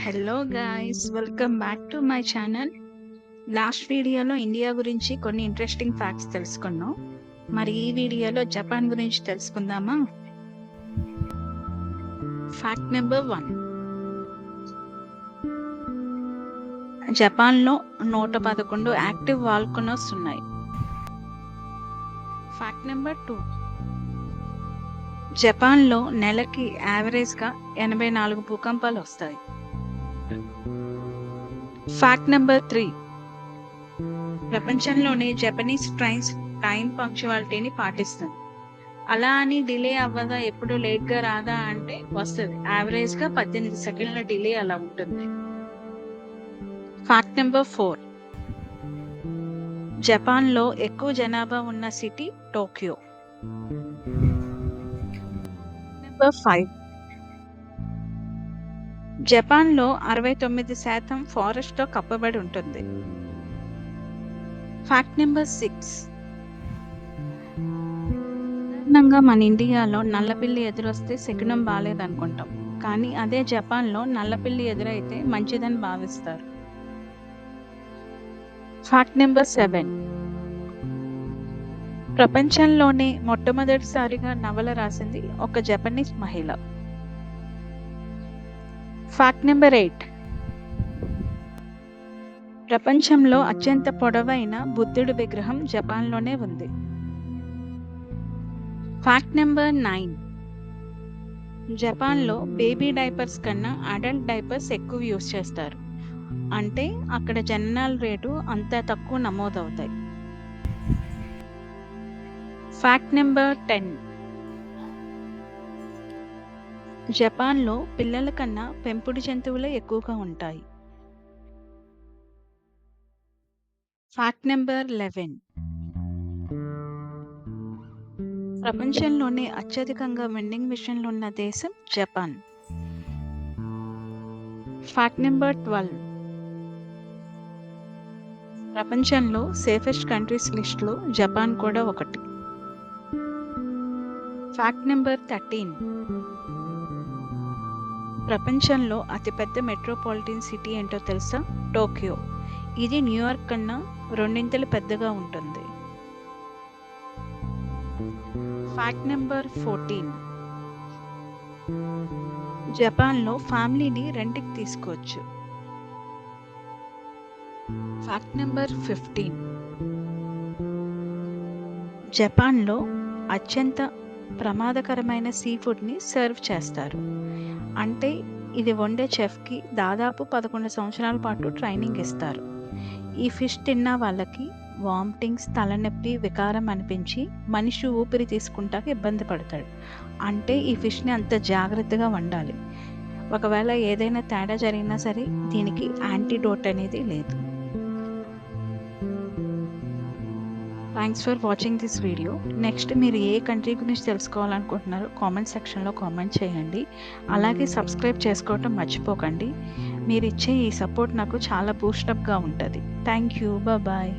Hello guys, welcome back to my channel. Last వీడియోలో India గురించి కొన్ని ఇంట్రెస్టింగ్ ఫ్యాక్ట్స్ తెలుసుకున్నాం. మరి ఈ వీడియోలో జపాన్ గురించి తెలుసుకుందామా? Fact number 1. జపాన్లో 111 యాక్టివ్ వాల్కనోస్ ఉన్నాయి. Fact number 2. జపాన్లో నెలకి యావరేజ్గా 84 భూకంపాలు వస్తాయి. Fact number 3. ప్రపంచంలోనే జపనీస్ ట్రైన్స్ టైం పంక్చువాలిటీని పాటిస్తుంది. అలా అని డిలే అవ్వదా, ఎప్పుడు లేట్గా రాదా అంటే వస్తుంది. యావరేజ్గా 18 సెకండ్ల డిలే అలా ఉంటుంది. Fact number 4. జపాన్లో ఎక్కువ జనాభా ఉన్న సిటీ టోక్యో. నెంబర్ 5. జపాన్లో 69% ఫారెస్ట్తో కప్పబడి ఉంటుంది. Fact number 6. సాధారణంగా మన ఇండియాలో నల్లపిల్లి ఎదురొస్తే శకునం బాలేదనుకుంటాం, కానీ అదే జపాన్లో నల్లపిల్లి ఎదురైతే మంచిదని భావిస్తారు. Fact number 7. ప్రపంచంలోనే మొట్టమొదటిసారిగా నవల రాసింది ఒక జపనీస్ మహిళ. Fact number 8. ప్రపంచంలో అత్యంత పొడవైన బుద్ధుడి విగ్రహం జపాన్లోనే ఉంది. Fact number 9. జపాన్లో బేబీ డైపర్స్ కన్నా అడల్ట్ డైపర్స్ ఎక్కువ యూజ్ చేస్తారు. అంటే అక్కడ జననాల రేటు అంత తక్కువ నమోదవుతాయి. Fact number 10. జపాన్లో పిల్లల కన్నా పెంపుడు జంతువులే ఎక్కువగా ఉంటాయి. Fact number 11. ప్రపంచంలోనే అత్యధికంగా వెండింగ్ మిషన్లు ఉన్న దేశం జపాన్. Fact number 12. ప్రపంచంలో సేఫెస్ట్ కంట్రీస్ లిస్టులో జపాన్ కూడా ఒకటి. Fact number 13. ప్రపంచంలో అతిపెద్ద మెట్రోపాలిటన్ సిటీ ఏంటో తెలుసా? టోక్యో. ఇది న్యూయార్క్ కన్నా 2 పెద్దగా ఉంటుంది. Fact number 14. జపాన్లో ఫ్యామిలీని రెంట్కి తీసుకోవచ్చు. Fact number 15. జపాన్లో అత్యంత ప్రమాదకరమైన సీ ఫుడ్ని సర్వ్ చేస్తారు. అంటే ఇది వండే చెఫ్కి దాదాపు 11 సంవత్సరాల పాటు ట్రైనింగ్ ఇస్తారు. ఈ ఫిష్ తిన్న వాళ్ళకి వామిటింగ్స్, తలనొప్పి, వికారం అనిపించి మనిషి ఊపిరి తీసుకుంటాక ఇబ్బంది పడతాడు. అంటే ఈ ఫిష్ని అంత జాగ్రత్తగా వండాలి. ఒకవేళ ఏదైనా తేడా జరిగినా సరే దీనికి యాంటీడోట్ అనేది లేదు. Thanks for watching this video. Next మీరు ఏ కంట్రీ గురించి తెలుసుకోవాలనుకుంటున్నారో కామెంట్ సెక్షన్లో కామెంట్ చేయండి. అలాగే సబ్స్క్రైబ్ చేసుకోవటం మర్చిపోకండి. మీరు ఇచ్చే ఈ సపోర్ట్ నాకు చాలా బూస్టప్గా ఉంటుంది. Thank you. బాయ్.